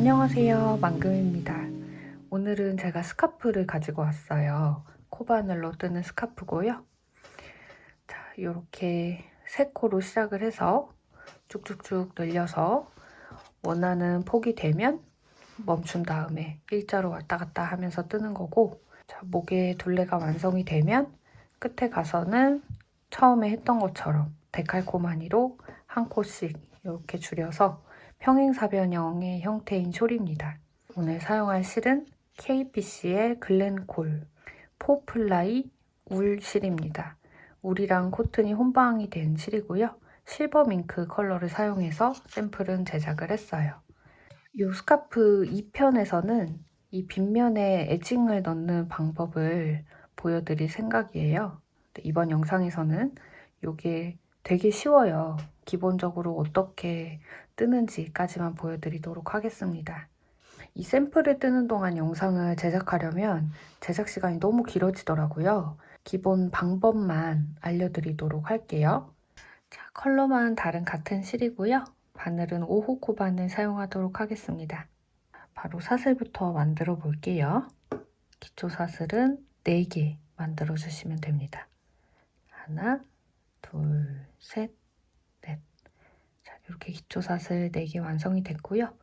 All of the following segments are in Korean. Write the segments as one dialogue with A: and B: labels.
A: 안녕하세요. 망금입니다. 오늘은 제가 스카프를 가지고 왔어요. 코바늘로 뜨는 스카프고요. 자, 이렇게 세 코로 시작을 해서 쭉쭉쭉 늘려서 원하는 폭이 되면 멈춘 다음에 일자로 왔다 갔다 하면서 뜨는 거고, 자, 목의 둘레가 완성이 되면 끝에 가서는 처음에 했던 것처럼 데칼코마니로 한 코씩 이렇게 줄여서 평행사변형의 형태인 숄입니다. 오늘 사용할 실은 KPC의 글렌콜 포플라이 울 실입니다. 울이랑 코튼이 혼방이 된 실이고요. 실버 밍크 컬러를 사용해서 샘플은 제작을 했어요. 이 스카프 2편에서는 이 빗면에 에징을 넣는 방법을 보여드릴 생각이에요. 이번 영상에서는 이게 되게 쉬워요. 기본적으로 어떻게 뜨는지까지만 보여드리도록 하겠습니다. 이 샘플을 뜨는 동안 영상을 제작하려면 제작 시간이 너무 길어지더라고요. 기본 방법만 알려드리도록 할게요. 자, 컬러만 다른 같은 실이고요. 바늘은 5호 코바늘 사용하도록 하겠습니다. 바로 사슬부터 만들어 볼게요. 기초 사슬은 4개 만들어 주시면 됩니다. 하나, 둘, 셋, 넷. 자, 이렇게 기초 사슬 4개 완성이 됐고요.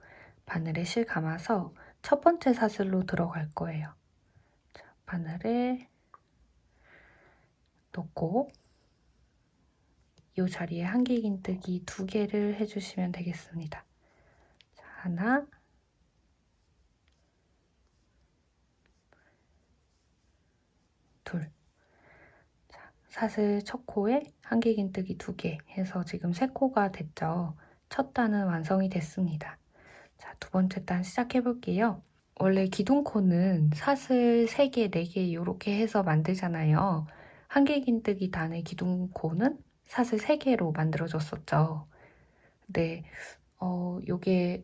A: 바늘에 실 감아서 첫 번째 사슬로 들어갈 거예요. 자, 바늘에 넣고 이 자리에 한길긴뜨기 2개를 해주시면 되겠습니다. 자, 하나, 둘. 자, 사슬 첫 코에 한길긴뜨기 2개 해서 지금 3코가 됐죠. 첫 단은 완성이 됐습니다. 자, 두 번째 단 시작해 볼게요. 원래 기둥코는 사슬 3개, 4개 이렇게 해서 만들잖아요. 한길긴뜨기 단의 기둥코는 사슬 3개로 만들어졌었죠. 근데 요게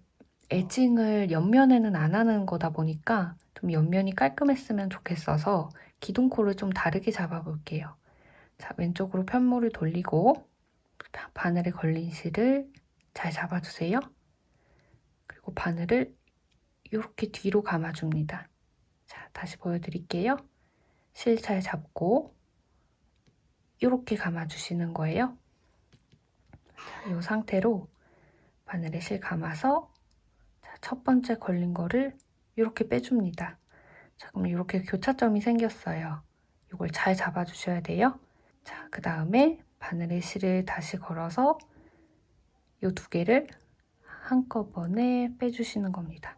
A: 에징을 옆면에는 안 하는 거다 보니까 좀 옆면이 깔끔했으면 좋겠어서 기둥코를 좀 다르게 잡아볼게요. 자, 왼쪽으로 편물을 돌리고 바늘에 걸린 실을 잘 잡아주세요. 그리고 바늘을 이렇게 뒤로 감아줍니다. 자, 다시 보여드릴게요. 실 잘 잡고 이렇게 감아주시는 거예요. 자, 이 상태로 바늘에 실 감아서 첫 번째 걸린 거를 이렇게 빼줍니다. 자, 그럼 이렇게 교차점이 생겼어요. 이걸 잘 잡아주셔야 돼요. 자, 그 다음에 바늘에 실을 다시 걸어서 이 2개를 한꺼번에 빼주시는 겁니다.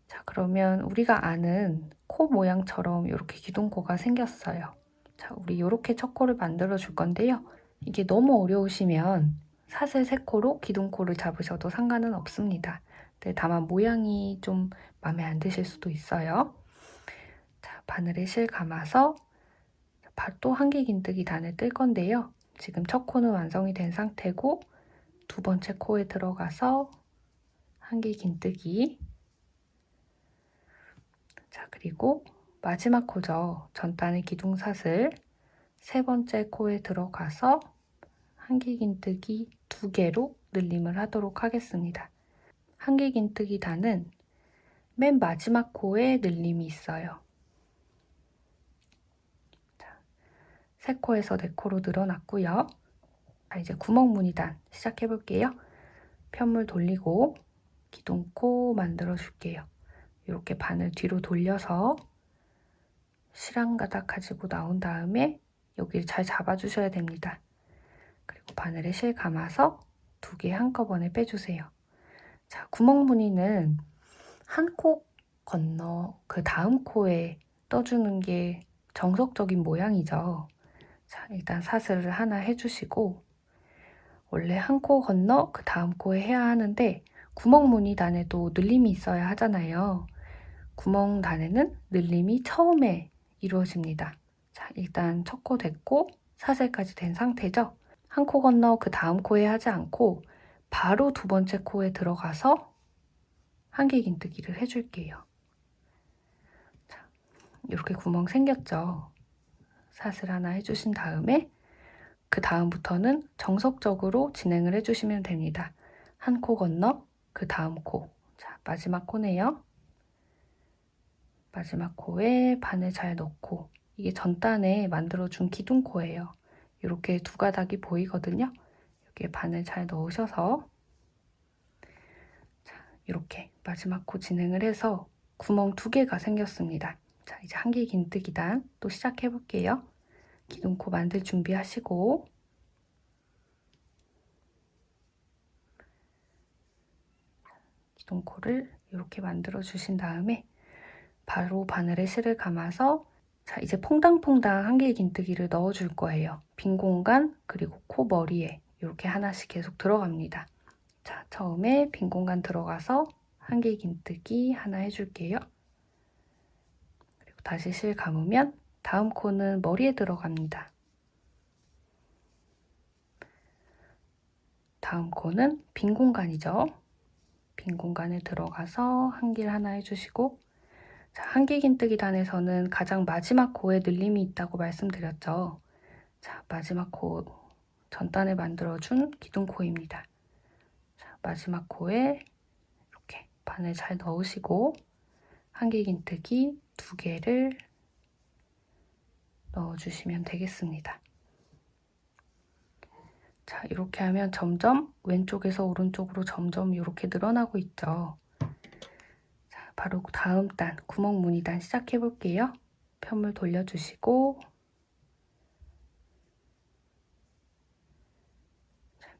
A: 자, 그러면 우리가 아는 코 모양처럼 이렇게 기둥코가 생겼어요. 자, 우리 이렇게 첫 코를 만들어 줄 건데요. 이게 너무 어려우시면 사슬 3코로 기둥코를 잡으셔도 상관은 없습니다. 네, 다만 모양이 좀 마음에 안 드실 수도 있어요. 자, 바늘에 실 감아서 또 한길긴뜨기 단을 뜰 건데요. 지금 첫 코는 완성이 된 상태고 두 번째 코에 들어가서 한길긴뜨기. 자, 그리고 마지막 코죠. 전단의 기둥사슬 세 번째 코에 들어가서 한길긴뜨기 2개로 늘림을 하도록 하겠습니다. 한길긴뜨기 단은 맨 마지막 코에 늘림이 있어요. 자, 3코에서 4코로 늘어났고요. 자, 이제 구멍무늬단 시작해 볼게요. 편물 돌리고 기둥코 만들어 줄게요. 이렇게 바늘 뒤로 돌려서 실 한 가닥 가지고 나온 다음에 여기를 잘 잡아주셔야 됩니다. 그리고 바늘에 실 감아서 2개 한꺼번에 빼주세요. 자, 구멍무늬는 한 코 건너 그 다음 코에 떠주는 게 정석적인 모양이죠. 자, 일단 사슬을 하나 해주시고 원래 한 코 건너 그 다음 코에 해야 하는데 구멍무늬단에도 늘림이 있어야 하잖아요. 구멍단에는 늘림이 처음에 이루어집니다. 자, 일단 첫 코 됐고 사슬까지 된 상태죠. 한 코 건너 그 다음 코에 하지 않고 바로 두 번째 코에 들어가서 한길긴뜨기를 해줄게요. 자, 이렇게 구멍 생겼죠. 사슬 하나 해주신 다음에 그 다음부터는 정석적으로 진행을 해주시면 됩니다. 한 코 건너 그 다음 코 자, 마지막 코네요. 마지막 코에 바늘 잘 넣고, 이게 전단에 만들어준 기둥코예요. 이렇게 두 가닥이 보이거든요. 여기에 바늘 잘 넣으셔서 자, 이렇게 마지막 코 진행을 해서 구멍 2개가 생겼습니다. 자, 이제 한길긴뜨기단 또 시작해 볼게요. 기둥코 만들 준비하시고 기둥코를 이렇게 만들어 주신 다음에 바로 바늘에 실을 감아서 자, 이제 퐁당퐁당 한길긴뜨기를 넣어 줄 거예요. 빈 공간 그리고 코 머리에 이렇게 하나씩 계속 들어갑니다. 자, 처음에 빈 공간 들어가서 한길긴뜨기 하나 해줄게요. 그리고 다시 실 감으면 다음 코는 머리에 들어갑니다. 다음 코는 빈 공간이죠. 빈 공간에 들어가서 한길 하나 해주시고 자, 한길긴뜨기단에서는 가장 마지막 코에 늘림이 있다고 말씀드렸죠. 자, 마지막 코 전단에 만들어준 기둥코입니다. 자, 마지막 코에 이렇게 바늘 잘 넣으시고 한길긴뜨기 2개를 넣어주시면 되겠습니다. 자, 이렇게 하면 점점 왼쪽에서 오른쪽으로 점점 이렇게 늘어나고 있죠. 자, 바로 다음 단 구멍 무늬단 시작해 볼게요. 편물 돌려주시고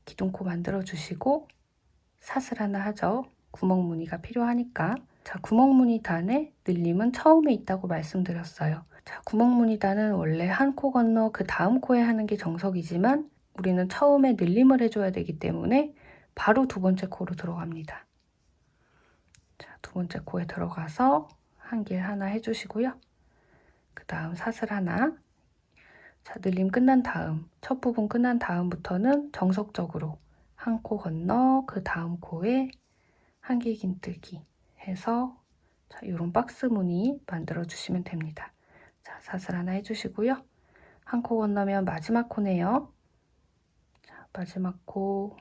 A: 기둥코 만들어 주시고 사슬 하나 하죠. 구멍 무늬가 필요하니까. 자, 구멍 무늬단의 늘림은 처음에 있다고 말씀드렸어요. 자, 구멍 무늬단은 원래 한 코 건너 그 다음 코에 하는 게 정석이지만 우리는 처음에 늘림을 해줘야 되기 때문에 바로 두 번째 코로 들어갑니다. 자, 두 번째 코에 들어가서 한길 하나 해주시고요. 그 다음 사슬 하나. 자, 늘림 끝난 다음, 첫 부분 끝난 다음부터는 정석적으로 한 코 건너 그 다음 코에 한길긴뜨기 해서 자, 이런 박스 무늬 만들어 주시면 됩니다. 자, 사슬 하나 해주시고요. 한 코 건너면 마지막 코네요. 자, 마지막 코.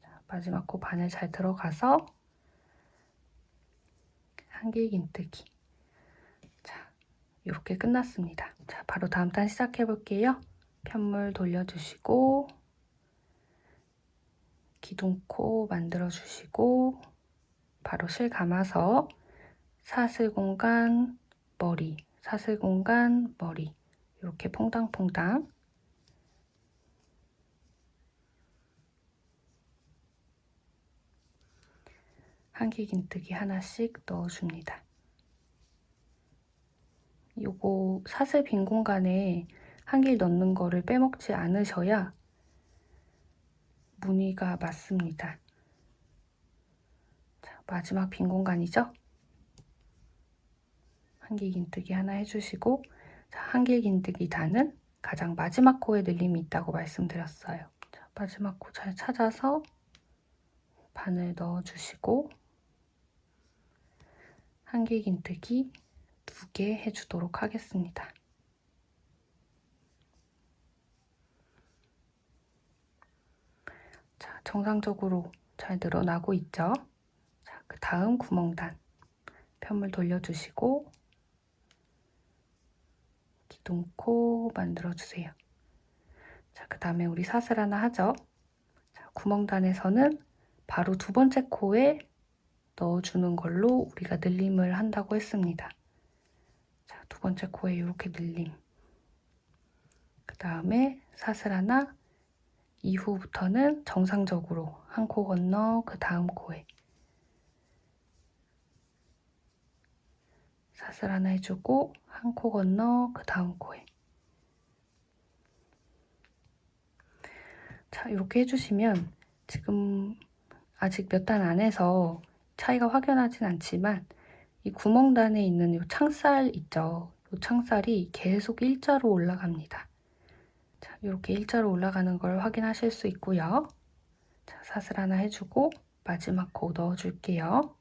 A: 자, 마지막 코 바늘 잘 들어가서 한길긴뜨기. 자, 이렇게 끝났습니다. 자, 바로 다음 단 시작해 볼게요. 편물 돌려주시고 기둥코 만들어 주시고 바로 실 감아서 사슬 공간 머리, 사슬 공간 머리 이렇게 퐁당퐁당 한길긴뜨기 하나씩 넣어줍니다. 요거 사슬 빈 공간에 한길 넣는 거를 빼먹지 않으셔야 무늬가 맞습니다. 자, 마지막 빈 공간이죠? 한길긴뜨기 하나 해주시고 자, 한길긴뜨기 단은 가장 마지막 코에 늘림이 있다고 말씀드렸어요. 자, 마지막 코 잘 찾아서 바늘 넣어주시고 한길긴뜨기 2개 해주도록 하겠습니다. 자, 정상적으로 잘 늘어나고 있죠? 자, 그 다음 구멍단 편물 돌려주시고 기둥코 만들어주세요. 자, 그 다음에 우리 사슬 하나 하죠? 자, 구멍단에서는 바로 두 번째 코에 넣어주는 걸로 우리가 늘림을 한다고 했습니다. 자, 두 번째 코에 이렇게 늘림. 그 다음에 사슬 하나, 이후부터는 정상적으로 한 코 건너 그 다음 코에 사슬 하나 해주고 한 코 건너 그 다음 코에 자, 이렇게 해주시면 지금 아직 몇 단 안 해서 차이가 확연하진 않지만 이 구멍단에 있는 이 창살 있죠? 이 창살이 계속 일자로 올라갑니다. 자, 이렇게 일자로 올라가는 걸 확인하실 수 있고요. 자, 사슬 하나 해주고 마지막 코 넣어줄게요.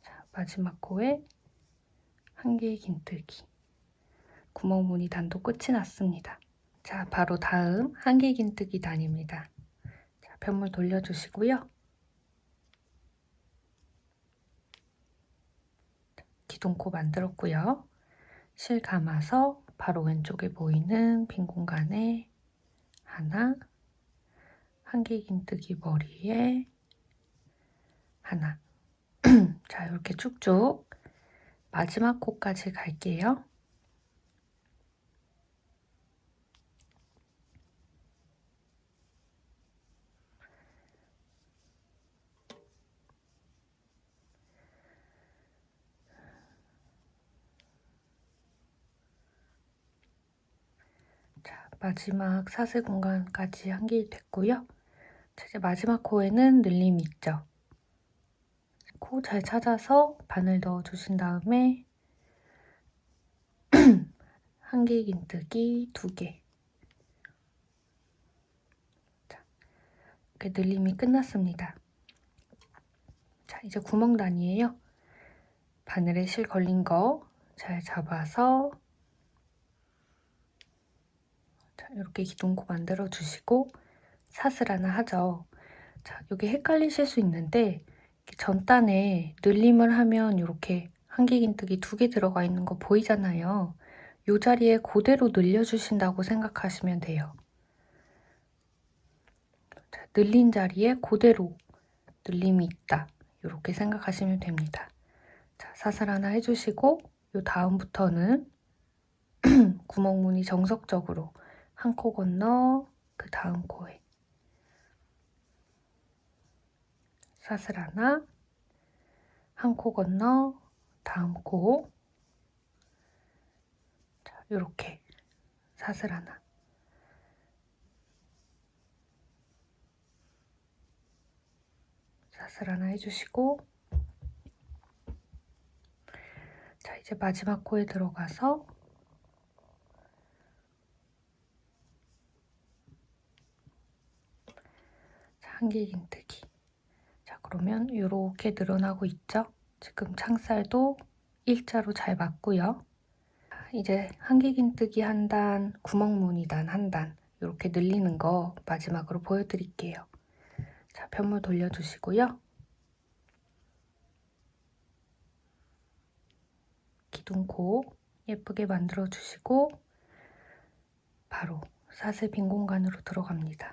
A: 자, 마지막 코에 한길긴뜨기. 구멍 무늬 단도 끝이 났습니다. 자, 바로 다음 한길긴뜨기 단입니다. 자, 편물 돌려주시고요. 기둥코 만들었고요. 실 감아서 바로 왼쪽에 보이는 빈 공간에 하나, 한길긴뜨기 머리에 하나. 자, 이렇게 쭉쭉 마지막 코까지 갈게요. 자, 마지막 사슬 공간까지 한길 됐고요. 자, 이제 마지막 코에는 늘림이 있죠. 코 잘 찾아서 바늘 넣어주신 다음에 한길긴뜨기 2개. 자, 이렇게 늘림이 끝났습니다. 자, 이제 구멍단이에요. 바늘에 실 걸린 거 잘 잡아서 자, 이렇게 기둥코 만들어 주시고 사슬 하나 하죠. 자, 여기 헷갈리실 수 있는데 전단에 늘림을 하면 이렇게 한길긴뜨기 2개 들어가 있는 거 보이잖아요. 이 자리에 그대로 늘려주신다고 생각하시면 돼요. 자, 늘린 자리에 그대로 늘림이 있다. 이렇게 생각하시면 됩니다. 자, 사슬 하나 해주시고 이 다음부터는 구멍무늬 정석적으로 한 코 건너 그 다음 코에 사슬 하나, 한 코 건너 다음 코. 자, 이렇게 사슬 하나. 사슬 하나 해주시고 자, 이제 마지막 코에 들어가서 한길긴뜨기. 자, 그러면 이렇게 늘어나고 있죠? 지금 창살도 일자로 잘 맞고요. 이제 한길긴뜨기 한 단, 구멍무늬단 한 단 이렇게 늘리는 거 마지막으로 보여드릴게요. 자, 편물 돌려주시고요. 기둥코 예쁘게 만들어주시고 바로 사슬 빈 공간으로 들어갑니다.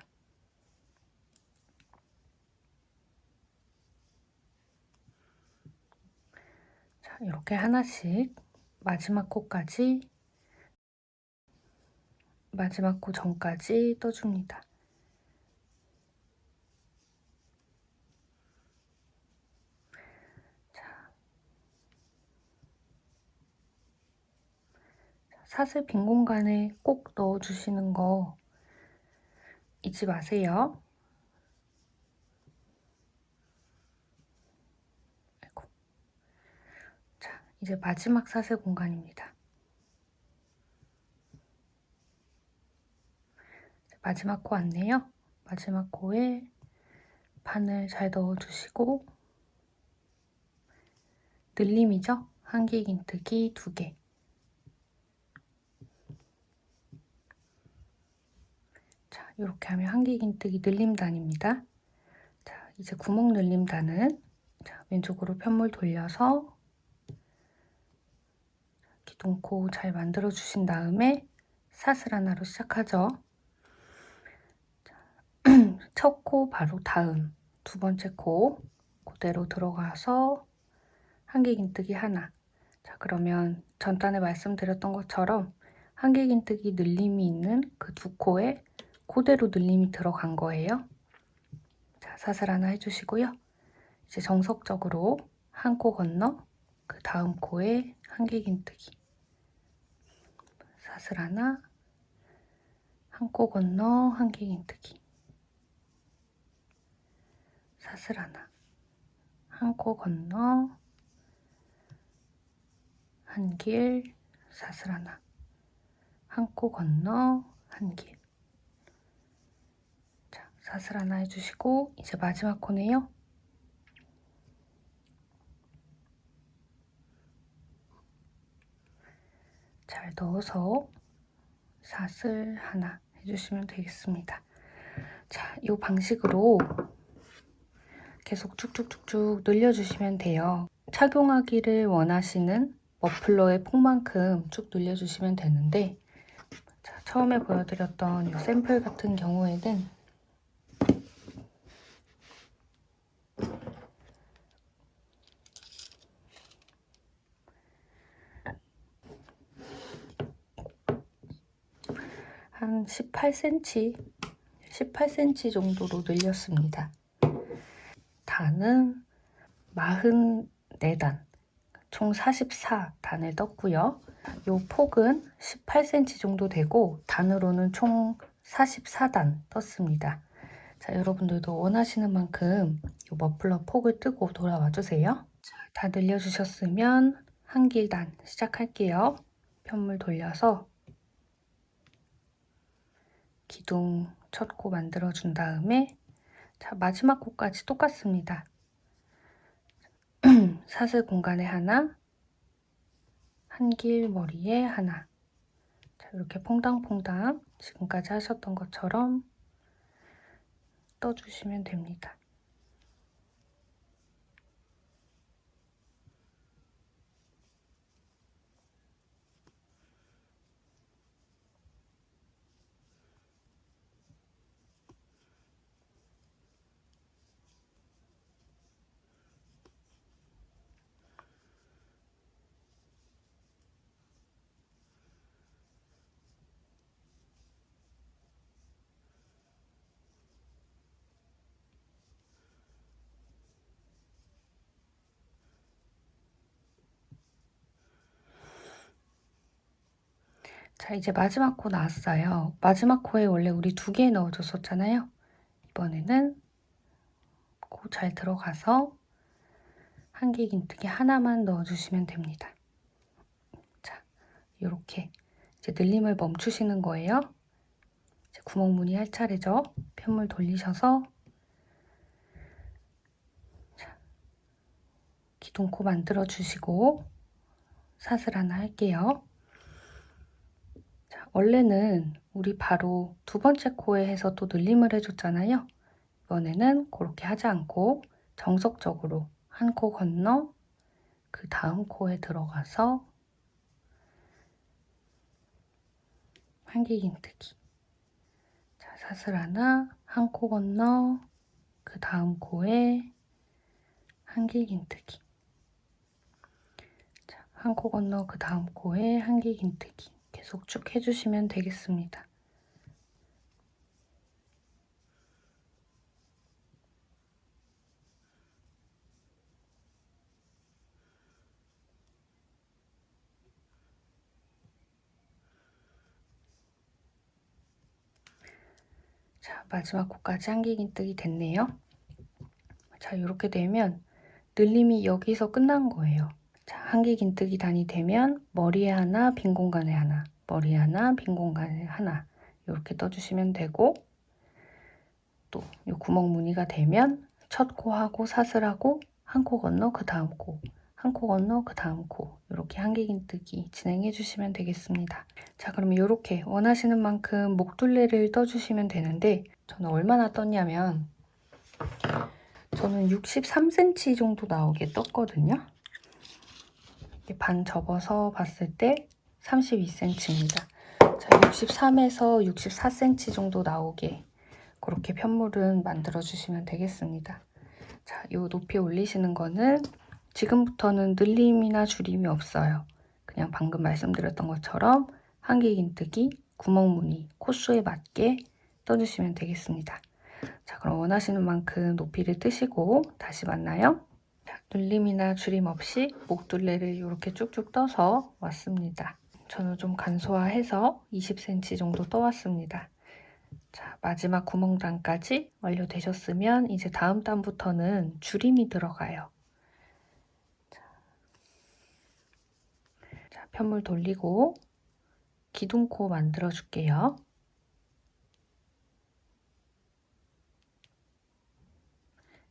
A: 자, 이렇게 하나씩 마지막 코까지 마지막 코 전까지 떠줍니다. 사슬 빈 공간에 꼭 넣어주시는 거 잊지 마세요. 아이고. 자, 이제 마지막 사슬 공간입니다. 마지막 코 안내요. 마지막 코에 바늘 잘 넣어주시고 늘림이죠? 한길긴뜨기 2개. 자, 이렇게 하면 한길긴뜨기 늘림단입니다. 자, 이제 구멍 늘림단은 자, 왼쪽으로 편물 돌려서 기둥코 잘 만들어 주신 다음에 사슬 하나로 시작하죠. 첫 코 바로 다음 두 번째 코 그대로 들어가서 한길긴뜨기 하나. 자, 그러면 전단에 말씀드렸던 것처럼 한길긴뜨기 늘림이 있는 그 두 코에 그대로 늘림이 들어간 거예요. 자, 사슬 하나 해주시고요. 이제 정석적으로 한 코 건너 그 다음 코에 한길긴뜨기 사슬 하나, 한 코 건너 한길긴뜨기 사슬 하나, 한 코 건너 한길 사슬 하나, 한 코 건너 한길. 자, 사슬 하나 해주시고 이제 마지막 코네요. 잘 넣어서 사슬 하나 해주시면 되겠습니다. 자, 이 방식으로 계속 쭉쭉쭉쭉 늘려주시면 돼요. 착용하기를 원하시는 머플러의 폭만큼 쭉 늘려주시면 되는데, 자, 처음에 보여드렸던 이 샘플 같은 경우에는 한 18cm 정도로 늘렸습니다. 단은 44단, 총 44단을 떴고요. 이 폭은 18cm 정도 되고 단으로는 총 44단 떴습니다. 자, 여러분들도 원하시는 만큼 이 머플러 폭을 뜨고 돌아와 주세요. 자, 다 늘려주셨으면 한길단 시작할게요. 편물 돌려서 기둥 첫 코 만들어준 다음에, 자, 마지막 코까지 똑같습니다. 사슬 공간에 하나, 한길 머리에 하나. 자, 이렇게 퐁당퐁당 지금까지 하셨던 것처럼 떠주시면 됩니다. 자, 이제 마지막 코 나왔어요. 마지막 코에 원래 우리 2개 넣어줬었잖아요. 이번에는 코 잘 들어가서 한길긴뜨기 하나만 넣어주시면 됩니다. 자, 이렇게 이제 늘림을 멈추시는 거예요. 이제 구멍 무늬 할 차례죠. 편물 돌리셔서, 자, 기둥코 만들어 주시고 사슬 하나 할게요. 자, 원래는 우리 바로 2번째 코에 해서 또 늘림을 해줬잖아요. 이번에는 그렇게 하지 않고 정석적으로 한 코 건너 그 다음 코에 들어가서 한길긴뜨기. 자, 사슬 하나, 한 코 건너 그 다음 코에 한길긴뜨기. 자, 한 코 건너 그 다음 코에 한길긴뜨기. 계속 쭉 해주시면 되겠습니다. 자, 마지막 코까지 한길긴뜨기 됐네요. 자, 이렇게 되면 늘림이 여기서 끝난 거예요. 자, 한길긴뜨기 단이 되면 머리에 하나, 빈 공간에 하나, 머리에 하나, 빈 공간에 하나 이렇게 떠주시면 되고, 또 이 구멍 무늬가 되면 첫 코하고 사슬하고 한 코 건너 그 다음 코, 한 코 건너 그 다음 코 이렇게 한길긴뜨기 진행해 주시면 되겠습니다. 자, 그럼 이렇게 원하시는 만큼 목둘레를 떠주시면 되는데, 저는 얼마나 떴냐면 저는 63cm 정도 나오게 떴거든요. 반 접어서 봤을 때 32cm입니다. 자, 63에서 64cm 정도 나오게 그렇게 편물은 만들어 주시면 되겠습니다. 자, 이 높이 올리시는 거는 지금부터는 늘림이나 줄임이 없어요. 그냥 방금 말씀드렸던 것처럼 한길긴뜨기, 구멍무늬, 코수에 맞게 떠주시면 되겠습니다. 자, 그럼 원하시는 만큼 높이를 뜨시고 다시 만나요. 자, 늘림이나 줄임 없이 목둘레를 이렇게 쭉쭉 떠서 왔습니다. 저는 좀 간소화해서 20cm 정도 떠왔습니다. 자, 마지막 구멍단까지 완료되셨으면 이제 다음 단부터는 줄임이 들어가요. 자, 편물 돌리고 기둥코 만들어 줄게요.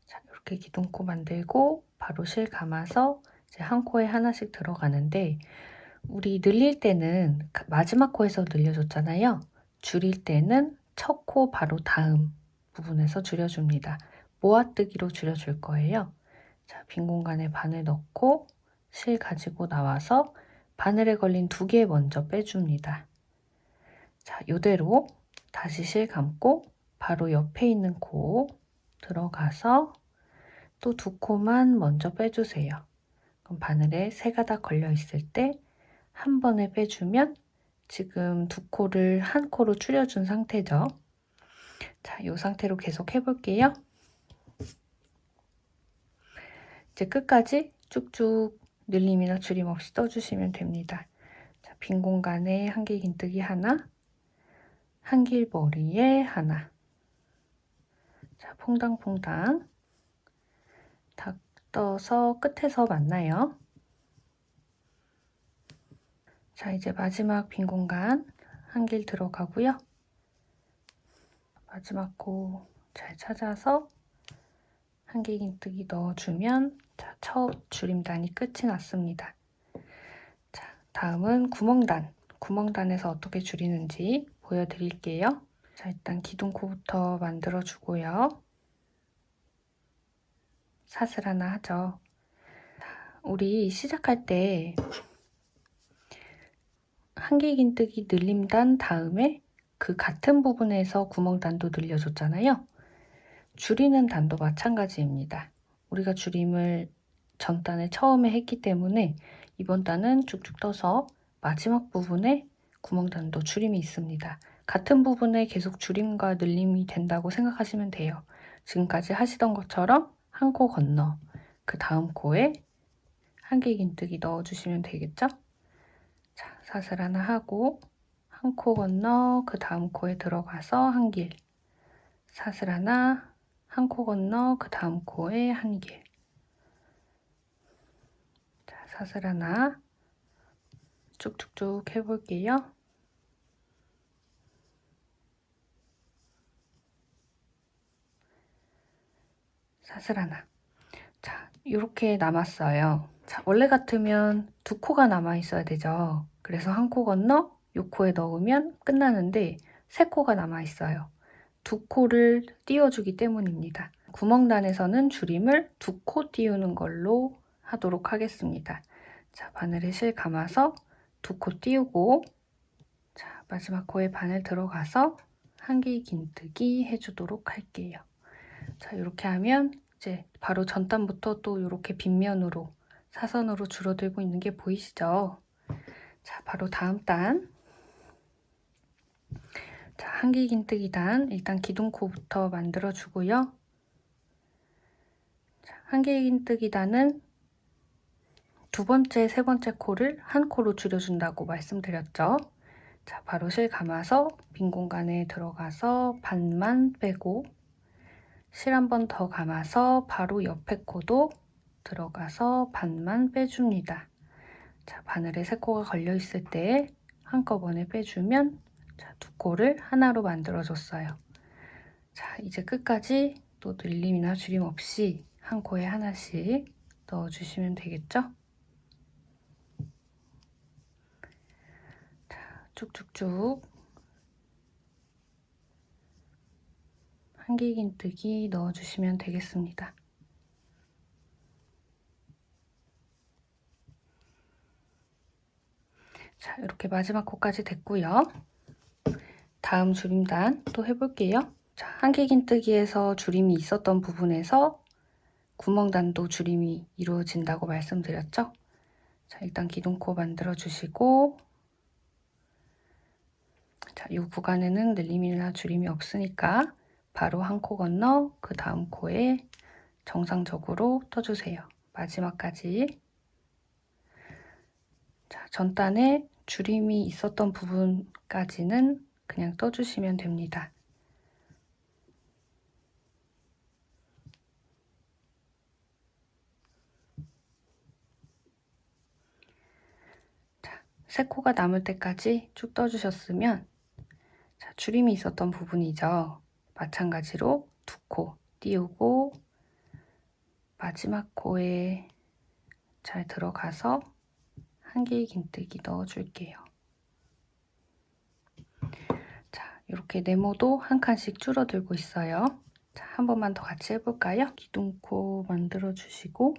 A: 자, 이렇게 기둥코 만들고 바로 실 감아서 이제 한 코에 하나씩 들어가는데, 우리 늘릴 때는 마지막 코에서 늘려줬잖아요. 줄일 때는 첫 코 바로 다음 부분에서 줄여줍니다. 모아뜨기로 줄여줄 거예요. 자, 빈 공간에 바늘 넣고 실 가지고 나와서 바늘에 걸린 2개 먼저 빼줍니다. 자, 이대로 다시 실 감고 바로 옆에 있는 코 들어가서 또 2코만 먼저 빼주세요. 그럼 바늘에 3가닥 걸려 있을 때 한 번에 빼주면 지금 2코를 한 코로 줄여준 상태죠. 자, 이 상태로 계속 해볼게요. 이제 끝까지 쭉쭉 늘림이나 줄임 없이 떠주시면 됩니다. 자, 빈 공간에 한길긴뜨기 하나, 한길머리에 하나. 자, 퐁당퐁당 다 떠서 끝에서 만나요. 자, 이제 마지막 빈 공간 한길 들어가고요. 마지막 코 잘 찾아서 한길긴뜨기 넣어주면 자, 첫 줄임단이 끝이 났습니다. 자, 다음은 구멍단. 구멍단에서 어떻게 줄이는지 보여드릴게요. 자, 일단 기둥코부터 만들어주고요. 사슬 하나 하죠. 우리 시작할 때 한길긴뜨기 늘림단 다음에 그 같은 부분에서 구멍단도 늘려줬잖아요. 줄이는 단도 마찬가지입니다. 우리가 줄임을 전 단에 처음에 했기 때문에 이번 단은 쭉쭉 떠서 마지막 부분에 구멍단도 줄임이 있습니다. 같은 부분에 계속 줄임과 늘림이 된다고 생각하시면 돼요. 지금까지 하시던 것처럼 한 코 건너 그 다음 코에 한길긴뜨기 넣어주시면 되겠죠? 자, 사슬 하나 하고 한 코 건너 그 다음 코에 들어가서 한길, 사슬 하나, 한 코 건너 그 다음 코에 한길, 자, 사슬 하나 쭉쭉쭉 해볼게요. 사슬 하나. 자, 이렇게 남았어요. 자, 원래 같으면 2코가 남아 있어야 되죠. 그래서 한 코 건너 요 코에 넣으면 끝나는데 3코가 남아 있어요. 2코를 띄워주기 때문입니다. 구멍단에서는 줄임을 2코 띄우는 걸로 하도록 하겠습니다. 자, 바늘에 실 감아서 2코 띄우고, 자, 마지막 코에 바늘 들어가서 한길긴뜨기 해주도록 할게요. 자, 이렇게 하면 이제 바로 전단부터 또 이렇게 빗면으로 사선으로 줄어들고 있는 게 보이시죠? 자, 바로 다음 단. 자, 한길긴뜨기 단 일단 기둥코부터 만들어 주고요. 자, 한길긴뜨기 단은 2번째, 3번째 코를 한 코로 줄여준다고 말씀드렸죠. 자, 바로 실 감아서 빈 공간에 들어가서 반만 빼고 실 한 번 더 감아서 바로 옆에 코도 들어가서 반만 빼줍니다. 자, 바늘에 3코가 걸려 있을 때 한꺼번에 빼주면 자, 2코를 하나로 만들어줬어요. 자, 이제 끝까지 또 늘림이나 줄임 없이 한 코에 하나씩 넣어주시면 되겠죠? 자, 쭉쭉쭉 한길긴뜨기 넣어주시면 되겠습니다. 자, 이렇게 마지막 코까지 됐고요. 다음 줄임단 또 해볼게요. 자, 한길긴뜨기에서 줄임이 있었던 부분에서 구멍단도 줄임이 이루어진다고 말씀드렸죠? 자, 일단 기둥코 만들어 주시고, 자, 이 구간에는 늘림이나 줄임이 없으니까 바로 한 코 건너 그 다음 코에 정상적으로 떠주세요. 마지막까지. 자, 전단에 줄임이 있었던 부분까지는 그냥 떠주시면 됩니다. 자, 3코가 남을 때까지 쭉 떠주셨으면 자, 줄임이 있었던 부분이죠. 마찬가지로 2코 띄우고 마지막 코에 잘 들어가서 한길긴뜨기 넣어줄게요. 자, 이렇게 네모도 한 칸씩 줄어들고 있어요. 자, 한 번만 더 같이 해볼까요? 기둥코 만들어주시고,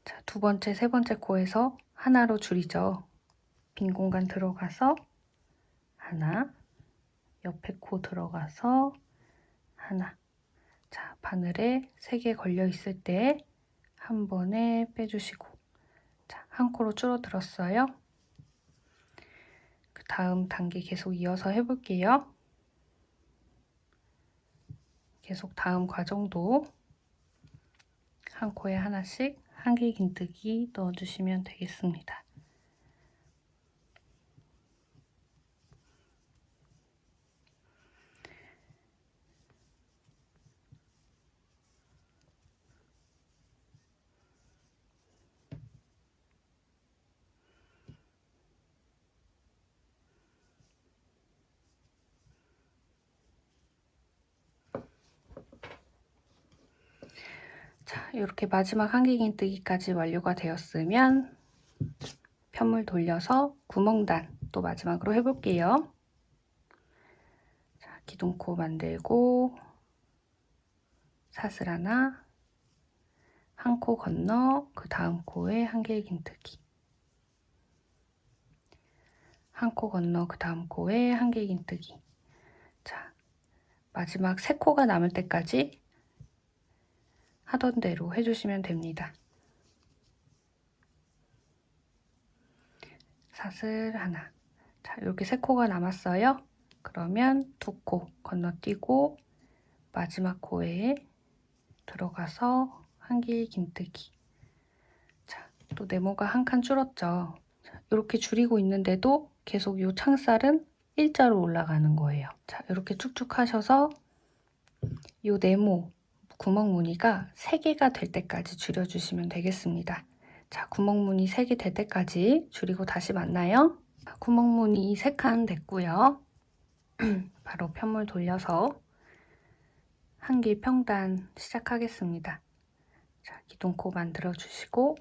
A: 자, 두 번째, 세 번째 코에서 하나로 줄이죠. 빈 공간 들어가서 하나, 옆에 코 들어가서 하나. 자, 바늘에 3개 걸려 있을 때 한 번에 빼주시고, 자, 한 코로 줄어들었어요. 그 다음 단계 계속 이어서 해볼게요. 계속 다음 과정도 한 코에 하나씩 한길긴뜨기 넣어주시면 되겠습니다. 자, 이렇게 마지막 한길긴뜨기까지 완료가 되었으면 편물 돌려서 구멍단 또 마지막으로 해볼게요. 자, 기둥코 만들고 사슬 하나, 한 코 건너 그 다음 코에 한길긴뜨기, 한 코 건너 그 다음 코에 한길긴뜨기. 자, 마지막 3코가 남을 때까지 하던 대로 해주시면 됩니다. 사슬 하나. 자, 이렇게 3코가 남았어요. 그러면 2코 건너뛰고 마지막 코에 들어가서 한길긴뜨기. 자, 또 네모가 한 칸 줄었죠. 자, 이렇게 줄이고 있는데도 계속 이 창살은 일자로 올라가는 거예요. 자, 이렇게 쭉쭉 하셔서 이 네모 구멍 무늬가 3개가 될 때까지 줄여주시면 되겠습니다. 자, 구멍 무늬 3개 될 때까지 줄이고 다시 만나요. 구멍 무늬 3칸 됐고요. 바로 편물 돌려서 한길 평단 시작하겠습니다. 자, 기둥코 만들어 주시고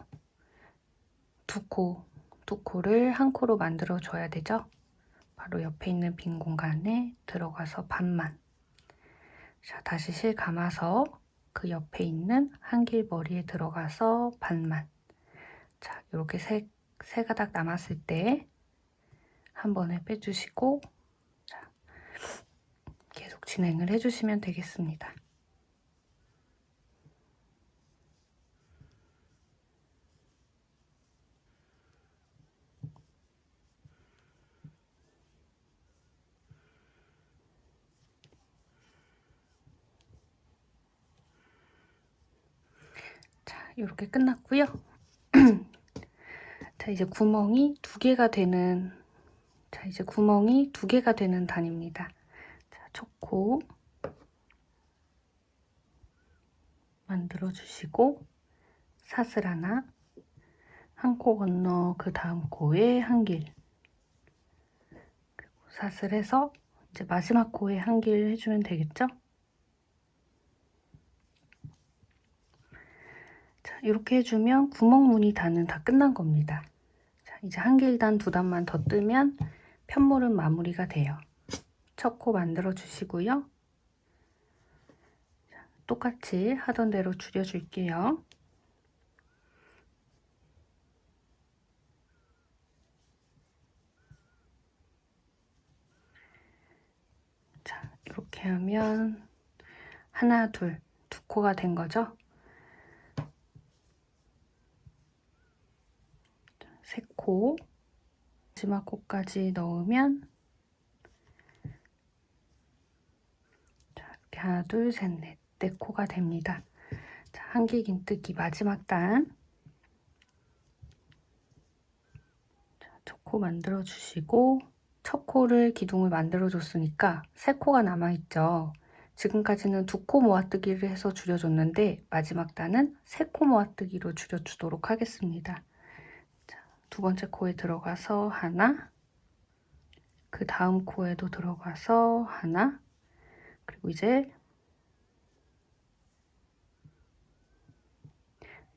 A: 두 코를 한 코로 만들어 줘야 되죠. 바로 옆에 있는 빈 공간에 들어가서 반만. 자, 다시 실 감아서 그 옆에 있는 한길 머리에 들어가서 반만. 자, 이렇게 세 가닥 남았을 때 한 번에 빼주시고, 자, 계속 진행을 해주시면 되겠습니다. 자, 이렇게 끝났고요. 자, 이제 구멍이 2개가 되는, 자, 이제 구멍이 2개가 되는 단입니다. 자, 첫코 만들어 주시고 사슬 하나, 한 코 건너 그 다음 코에 한길, 그리고 사슬해서 이제 마지막 코에 한길 해주면 되겠죠? 자, 이렇게 해주면 구멍 무늬 단은 다 끝난 겁니다. 자, 이제 한길단 2단만 더 뜨면 편물은 마무리가 돼요. 첫 코 만들어 주시고요. 자, 똑같이 하던 대로 줄여줄게요. 자, 이렇게 하면 하나, 둘, 2코가 된 거죠. 3코, 마지막 코까지 넣으면 자, 이렇게 하나, 둘, 셋, 넷, 4코가 됩니다. 자, 한길긴뜨기 마지막 단. 자, 첫 코 만들어 주시고 첫 코를 기둥을 만들어 줬으니까 3코가 남아있죠. 지금까지는 2코 모아뜨기를 해서 줄여줬는데 마지막 단은 3코 모아뜨기로 줄여주도록 하겠습니다. 자, 두 번째 코에 들어가서 하나, 그 다음 코에도 들어가서 하나, 그리고 이제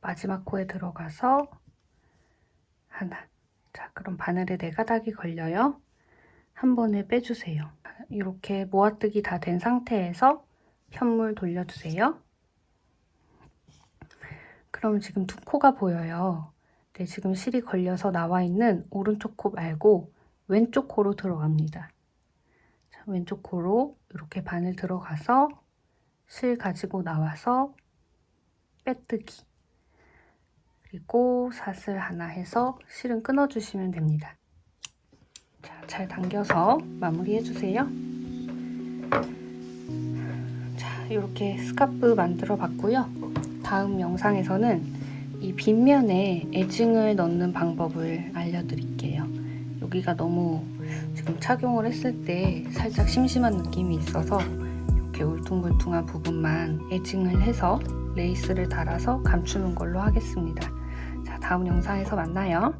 A: 마지막 코에 들어가서 하나. 자, 그럼 바늘에 4가닥이 걸려요. 한 번에 빼주세요. 이렇게 모아뜨기 다 된 상태에서 편물 돌려주세요. 그럼 지금 2코가 보여요. 네, 지금 실이 걸려서 나와 있는 오른쪽 코 말고 왼쪽 코로 들어갑니다. 자, 왼쪽 코로 이렇게 바늘 들어가서 실 가지고 나와서 빼뜨기. 그리고 사슬 하나 해서 실은 끊어주시면 됩니다. 자, 잘 당겨서 마무리해주세요. 자, 이렇게 스카프 만들어 봤고요. 다음 영상에서는 이 빗면에 에징을 넣는 방법을 알려드릴게요. 여기가 너무 지금 착용을 했을 때 살짝 심심한 느낌이 있어서 이렇게 울퉁불퉁한 부분만 에징을 해서 레이스를 달아서 감추는 걸로 하겠습니다. 자, 다음 영상에서 만나요.